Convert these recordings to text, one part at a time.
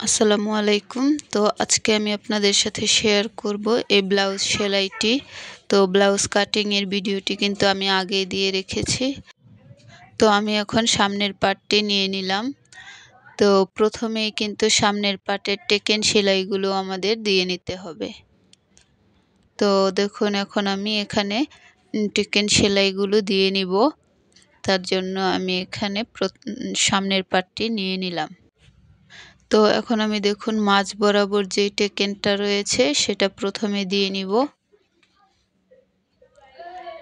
আসসালামু আলাইকুম। তো আজকে আমি আপনাদের সাথে শেয়ার করব এই ব্লাউজ সেলাইটি। তো ব্লাউজ কাটিং এর ভিডিওটি কিন্তু আমি আগে দিয়ে রেখেছি। তো আমি এখন সামনের পার্টটি নিয়ে নিলাম। তো প্রথমেই কিন্তু সামনের পার্টের টেকেন সেলাইগুলো আমাদের দিয়ে নিতে হবে। তো দেখুন এখন আমি এখানে টেকেন সেলাইগুলো দিয়ে নিব। তার জন্য আমি এখানে সামনের পার্টটি নিয়ে নিলাম। তো এখন আমি দেখুন মাঝ বরাবর যে টেকেনটা রয়েছে সেটা প্রথমে দিয়ে নিব।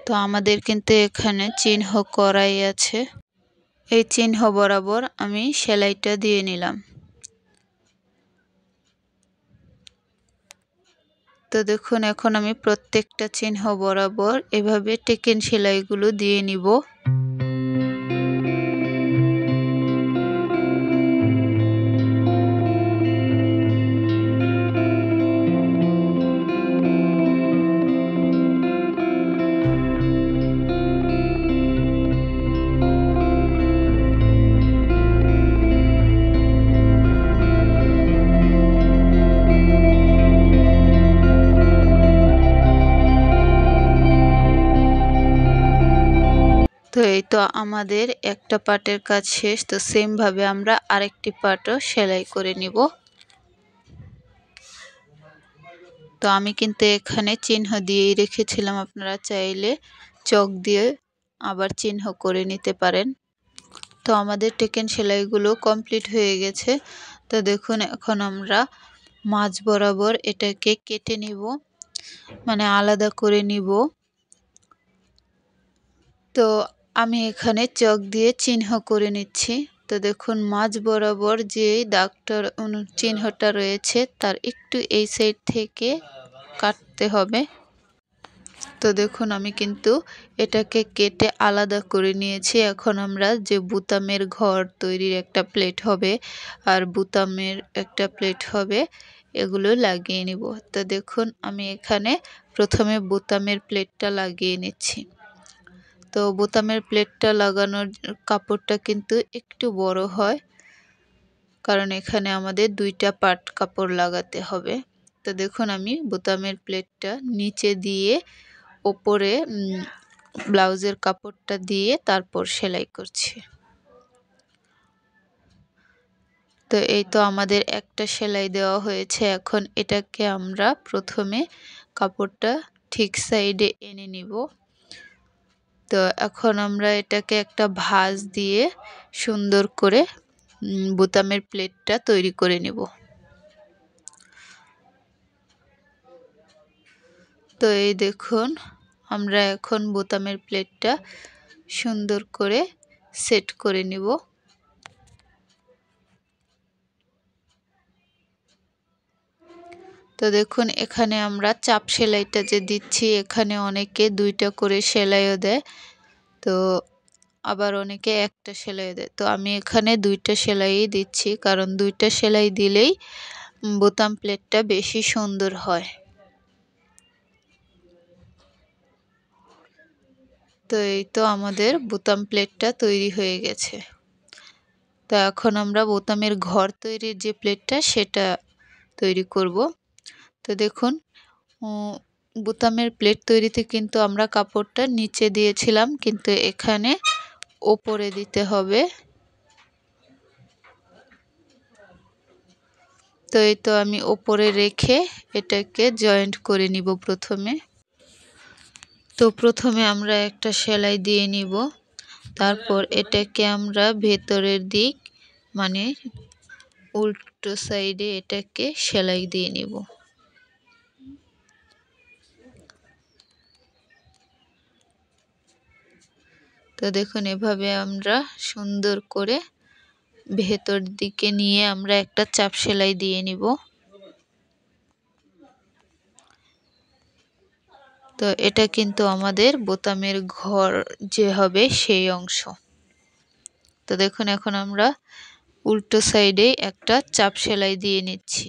তো আমাদের কিন্তু এখানে চিহ্ন করাই আছে, এই চিহ্ন বরাবর আমি সেলাইটা দিয়ে নিলাম। তো দেখুন এখন আমি প্রত্যেকটা চিহ্ন বরাবর এভাবে টেকেন সেলাইগুলো দিয়ে নিব। তো এই তো আমাদের একটা পার্টের কাজ শেষ। তো সেম ভাবে আমরা আরেকটি পার্টও সেলাই করে নিব। তো আমি কিন্তু এখানে চিহ্ন দিয়েই রেখেছিলাম, আপনারা চাইলে চক দিয়ে আবার চিহ্ন করে নিতে পারেন। তো আমাদের টেকেন সেলাইগুলো কমপ্লিট হয়ে গেছে। তো দেখুন এখন আমরা মাঝ বরাবর এটাকে কেটে নিব, মানে আলাদা করে নিব। তো আমি এখানে চক দিয়ে চিহ্ন করে নিচ্ছি। তো দেখুন মাঝ বরাবর যে দাগটা চিহ্নটা রয়েছে তার একটু এই সাইড থেকে কাটতে হবে। তো দেখুন আমি কিন্তু এটাকে কেটে আলাদা করে নিয়েছি। এখন আমরা যে বুতামের ঘর তৈরির একটা প্লেট হবে আর বুতামের একটা প্লেট হবে, এগুলো লাগিয়ে নিব। তো দেখুন আমি এখানে প্রথমে বুতামের প্লেটটা লাগিয়ে নিচ্ছি। তো বোতামের প্লেটটা লাগানোর কাপড়টা কিন্তু একটু বড় হয়, কারণ এখানে আমাদের দুইটা পার্ট কাপড় লাগাতে হবে। তো দেখুন আমি বোতামের প্লেটটা নিচে দিয়ে ওপরে ব্লাউজের কাপড়টা দিয়ে তারপর সেলাই করছি। তো এই তো আমাদের একটা সেলাই দেওয়া হয়েছে। এখন এটাকে আমরা প্রথমে কাপড়টা ঠিক সাইডে এনে নিব। তো এখন আমরা এটাকে একটা ভাঁজ দিয়ে সুন্দর করে বোতামের প্লেটটা তৈরি করে নেব। তো এই দেখুন আমরা এখন বোতামের প্লেটটা সুন্দর করে সেট করে নিব। তো দেখুন এখানে আমরা চাপ সেলাইটা যে দিচ্ছি, এখানে অনেকে দুইটা করে সেলাইও দেয়, তো আবার অনেকে একটা সেলাই দেয়। তো আমি এখানে দুইটা সেলাই দিচ্ছি, কারণ দুইটা সেলাই দিলেই বোতাম প্লেটটা বেশি সুন্দর হয়। তো এই তো আমাদের বোতাম প্লেটটা তৈরি হয়ে গেছে। তো এখন আমরা বোতামের ঘর তৈরির যে প্লেটটা সেটা তৈরি করব। তো দেখুন বোতামের প্লেট তৈরিতে কিন্তু আমরা কাপড়টা নিচে দিয়েছিলাম, কিন্তু এখানে ওপরে দিতে হবে। তো এই তো আমি ওপরে রেখে এটাকে জয়েন্ট করে নিব প্রথমে। তো প্রথমে আমরা একটা সেলাই দিয়ে নিব, তারপর এটাকে আমরা ভেতরের দিক মানে উল্টো সাইডে এটাকে সেলাই দিয়ে নিব। তো দেখুন এভাবে আমরা সুন্দর করে ভেতর দিকে নিয়ে আমরা একটা চাপ সেলাই দিয়ে নিব। তো এটা কিন্তু আমাদের বোতামের ঘর যে হবে সেই অংশ। তো দেখুন এখন আমরা উল্টো সাইডে একটা চাপ সেলাই দিয়ে নিচ্ছি।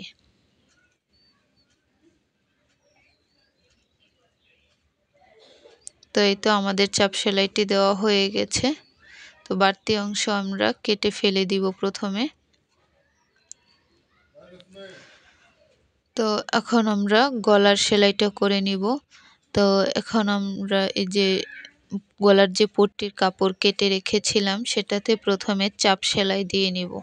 তো এই তো আমাদের চাপ সেলাইটি দেওয়া হয়ে গেছে। তো বাড়তি অংশ আমরা কেটে ফেলে দিব প্রথমে। তো এখন আমরা গলার সেলাইটা করে নিব। তো এখন আমরা এই যে গলার যে পট্টির কাপড় কেটে রেখেছিলাম সেটাতে প্রথমে চাপ সেলাই দিয়ে নিব।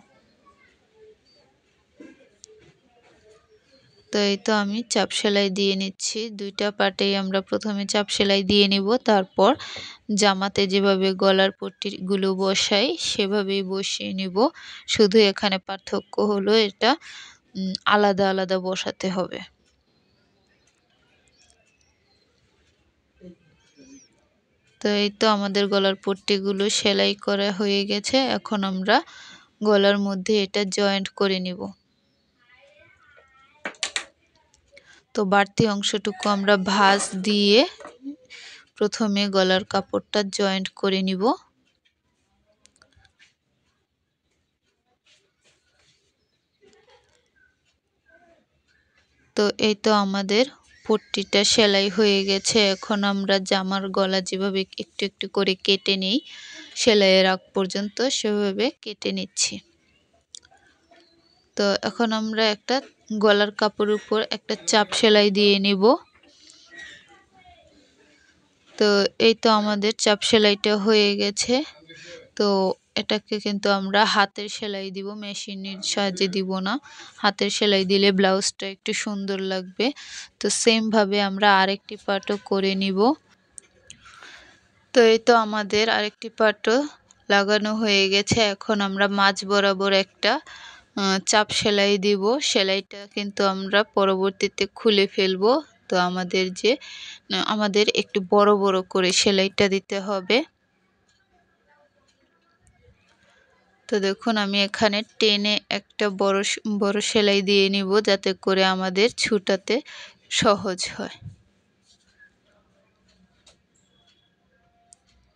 তো এই তো আমি চাপ সেলাই দিয়ে নিচ্ছি। দুইটা পার্টেই আমরা প্রথমে চাপ সেলাই দিয়ে নিব, তারপর জামাতে যেভাবে গলার পট্টিগুলো বসাই সেভাবেই বসিয়ে নিব। শুধু এখানে পার্থক্য হলো এটা আলাদা আলাদা বসাতে হবে। তো এই তো আমাদের গলার পট্টিগুলো সেলাই করা হয়ে গেছে। এখন আমরা গলার মধ্যে এটা জয়েন্ট করে নিব। তো বাড়তি অংশটুকু আমরা ভাঁজ দিয়ে প্রথমে গলার কাপড়টা জয়েন্ট করে নিব। তো এই তো আমাদের পট্টিটা সেলাই হয়ে গেছে। এখন আমরা জামার গলা যেভাবে একটু একটু করে কেটে নিই সেলাইয়ের আগ পর্যন্ত, সেভাবে কেটে নিচ্ছি। তো এখন আমরা একটা গলার কাপড়ের উপর একটা চাপ সেলাই দিয়ে নিব। তো এই তো আমাদের চাপ সেলাইটা হয়ে গেছে। তো এটাকে কিন্তু আমরা হাতের সেলাই দিব, মেশিনের সাহায্যে দিব না। হাতের সেলাই দিলে ব্লাউজটা একটু সুন্দর লাগবে। তো সেম ভাবে আমরা আরেকটি পার্টও করে নিব। তো এই তো আমাদের আরেকটি পার্টও লাগানো হয়ে গেছে। এখন আমরা মাঝ বরাবর একটা চাপ সেলাই দিব। সেলাইটা কিন্তু আমরা পরবর্তীতে খুলে ফেলবো। তো আমাদের একটু বড় বড় করে সেলাইটা দিতে হবে। তো দেখুন আমি এখানে টেনে একটা বড় সেলাই দিয়ে নিব, যাতে করে আমাদের ছুটাতে সহজ হয়।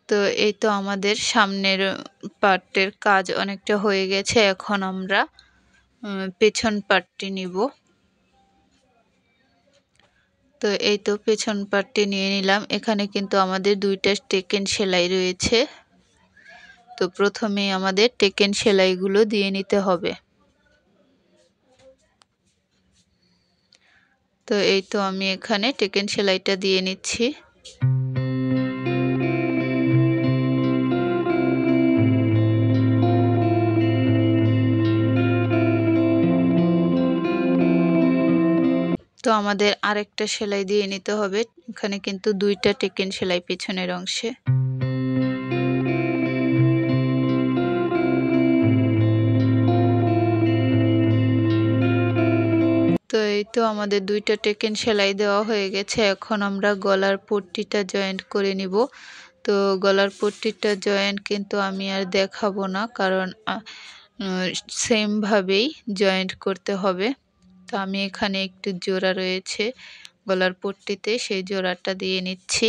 তো এই তো আমাদের সামনের পার্টের কাজ অনেকটা হয়ে গেছে। এখন আমরা পেছন পার্টটি নিব। তো এই তো পেছন পার্টটি নিয়ে নিলাম। এখানে কিন্তু আমাদের দুইটা টেকেন সেলাই রয়েছে। তো প্রথমে আমাদের টেকেন সেলাইগুলো দিয়ে নিতে হবে। তো এই তো আমি এখানে টেকেন সেলাইটা দিয়ে নিচ্ছি। তো আমাদের আরেকটা সেলাই দিয়ে নিতে হবে। এখানে কিন্তু দুইটা টেকেন সেলাই পেছনের অংশে। তো এই তো আমাদের দুইটা টেকেন সেলাই দেওয়া হয়ে গেছে। এখন আমরা গলার পট্টিটা জয়েন্ট করে নিব। তো গলার পট্টিটা জয়েন্ট কিন্তু আমি আর দেখাবো না, কারণ সেম ভাবেই জয়েন্ট করতে হবে। তো আমি এখানে একটু জোড়া রয়েছে গলার পট্টিতে, সেই জোড়াটা দিয়ে নিচ্ছি।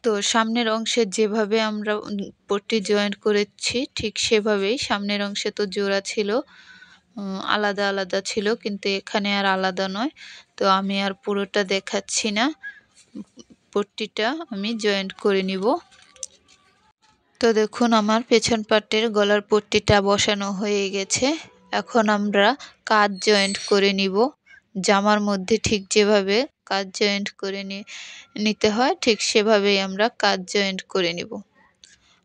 তো সামনের অংশে যেভাবে আমরা পট্টি জয়েন্ট করেছি ঠিক সেভাবেই সামনের অংশে তো জোড়া ছিল, আলাদা আলাদা ছিল, কিন্তু এখানে আর আলাদা নয়। তো আমি আর পুরোটা দেখাচ্ছি না, পট্টিটা আমি জয়েন্ট করে নিব। তো দেখুন আমার পেছন পার্টের গলার পট্টিটা বসানো হয়ে গেছে। এখন আমরা কাঁধ জয়েন্ট করে নিব। জামার মধ্যে ঠিক যেভাবে কাঁধ জয়েন্ট করে নিতে হয় ঠিক সেভাবেই আমরা কাঁধ জয়েন্ট করে নিব।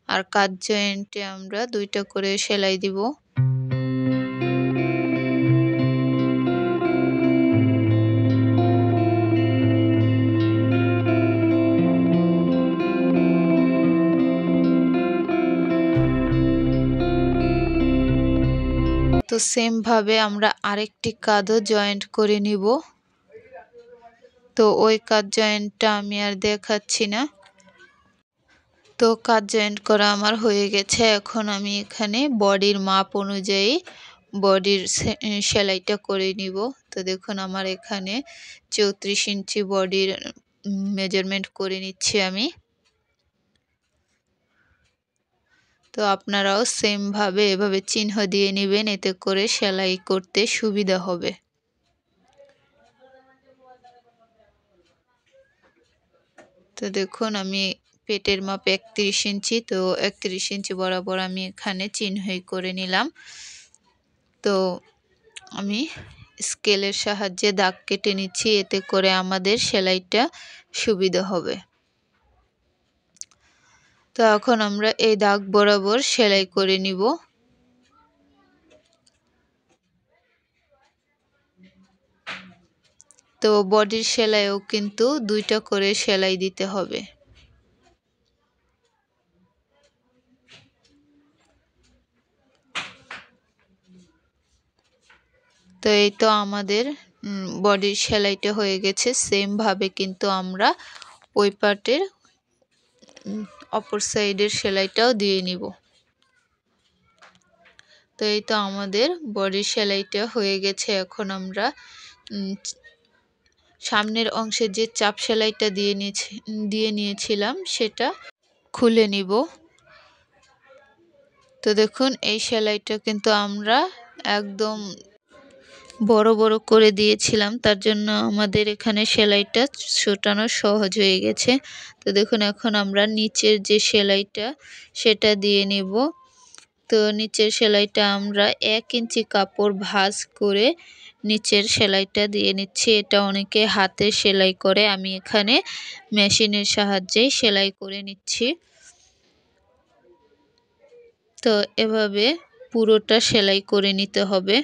আর কাঁধ জয়েন্টে আমরা দুইটা করে সেলাই দিব। তো সেম ভাবে আমরা আরেকটি কাঁধও জয়েন্ট করে নিব। তো ওই কাঁধ জয়েন্টটা আমি আর দেখাচ্ছি না। তো কাঁধ জয়েন্ট করা আমার হয়ে গেছে। এখন আমি এখানে বডির মাপ অনুযায়ী বডির সেলাইটা করে নিব। তো দেখুন আমার এখানে 34 ইঞ্চি বডির মেজারমেন্ট করে নিচ্ছি আমি। তো আপনারাও সেম ভাবে এভাবে চিহ্ন দিয়ে নেবেন, এতে করে সেলাই করতে সুবিধা হবে। তো দেখুন আমি পেটের মাপ 31 ইঞ্চি, তো 31 ইঞ্চি বরাবর আমি এখানে চিহ্নই করে নিলাম। তো আমি স্কেলের সাহায্যে দাগ কেটে নিচ্ছি, এতে করে আমাদের সেলাইটা সুবিধা হবে। তো এখন আমরা এই দাগ বরাবর সেলাই করে নিব। তো বডির সেলাইও কিন্তু 2টা করে সেলাই দিতে হবে। তো এই তো আমাদের বডির সেলাইটা হয়ে গেছে। সেম ভাবে কিন্তু আমরা ওই পার্টের অপর সাইডের সেলাইটাও দিয়ে নিব। তো এই তো আমাদের বডির সেলাইটা হয়ে গেছে। এখন আমরা সামনের অংশে যে চাপ সেলাইটা দিয়ে নিয়েছিলাম সেটা খুলে নিব। তো দেখুন এই সেলাইটা কিন্তু আমরা একদম বড় বড় করে দিয়েছিলাম, তার জন্য আমাদের এখানে সেলাইটা ছোটানো সহজ হয়ে গেছে। তো দেখুন এখন আমরা নিচের যে সেলাইটা সেটা দিয়ে নিব। তো নিচের সেলাইটা আমরা 1 ইঞ্চি কাপড় ভাঁজ করে নিচের সেলাইটা দিয়ে নিচ্ছি। এটা অনেকে হাতে সেলাই করে, আমি এখানে মেশিনের সাহায্যেই সেলাই করে নিচ্ছি। তো এভাবে পুরোটা সেলাই করে নিতে হবে।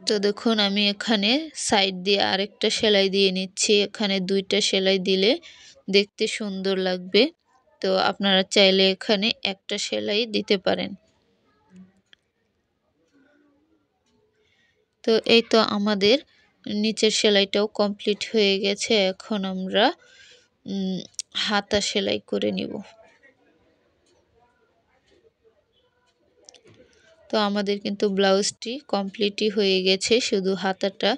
তো দেখুন আমি এখানে সাইড দিয়ে আরেকটা সেলাই দিয়ে নিচ্ছি। এখানে 2টা সেলাই দিলে দেখতে সুন্দর লাগবে। তো আপনারা চাইলে এখানে একটা সেলাই দিতে পারেন। তো এই তো আমাদের নিচের সেলাইটাও কমপ্লিট হয়ে গেছে। এখন আমরা হাতা সেলাই করে নিব। তো আমাদের কিন্তু ব্লাউজটি কমপ্লিটই হয়ে গেছে, শুধু হাতাটা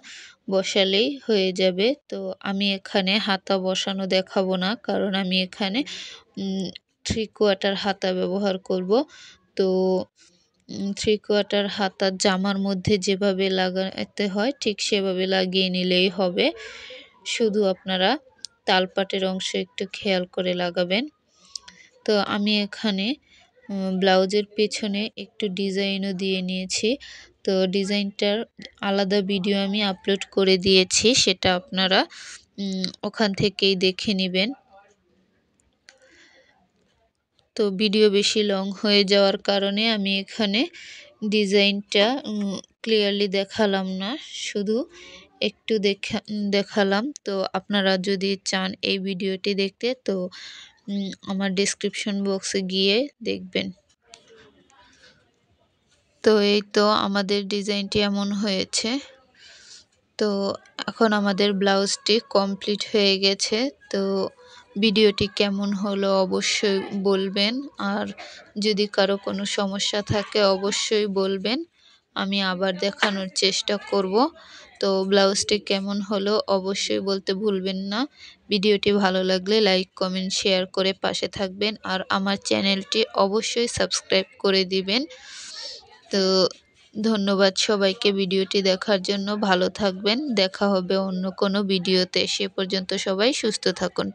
বসালেই হয়ে যাবে। তো আমি এখানে হাতা বসানো দেখাবো না, কারণ আমি এখানে 3/4 হাতা ব্যবহার করব। তো 3/4 হাতা জামার মধ্যে যেভাবে লাগাতে হয় ঠিক সেভাবে লাগিয়ে নিলেই হবে। শুধু আপনারা তালপাটের অংশ একটু খেয়াল করে লাগাবেন। তো আমি এখানে ব্লাউজের পেছনে একটু ডিজাইনও দিয়ে নিয়েছি। তো ডিজাইনটার আলাদা ভিডিও আমি আপলোড করে দিয়েছি, সেটা আপনারা ওখান থেকেই দেখে নেবেন। তো ভিডিও বেশি লং হয়ে যাওয়ার কারণে আমি এখানে ডিজাইনটা ক্লিয়ারলি দেখালাম না, শুধু একটু দেখালাম। তো আপনারা যদি চান এই ভিডিওটি দেখতে, তো আমার ডেসক্রিপশন বক্সে গিয়ে দেখবেন। তো এই তো আমাদের ডিজাইনটি এমন হয়েছে। তো এখন আমাদের ব্লাউজটি কমপ্লিট হয়ে গেছে। তো ভিডিওটি কেমন হলো অবশ্যই বলবেন, আর যদি কারো কোনো সমস্যা থাকে অবশ্যই বলবেন, আমি আবার দেখানোর চেষ্টা করব। তো ব্লাউজটি কেমন হলো অবশ্যই বলতে ভুলবেন না। ভিডিওটি ভালো লাগলে লাইক কমেন্ট শেয়ার করে পাশে থাকবেন, আর আমার চ্যানেলটি অবশ্যই সাবস্ক্রাইব করে দিবেন। তো ধন্যবাদ সবাইকে ভিডিওটি দেখার জন্য। ভালো থাকবেন, দেখা হবে অন্য কোনো ভিডিওতে। সে পর্যন্ত সবাই সুস্থ থাকুন।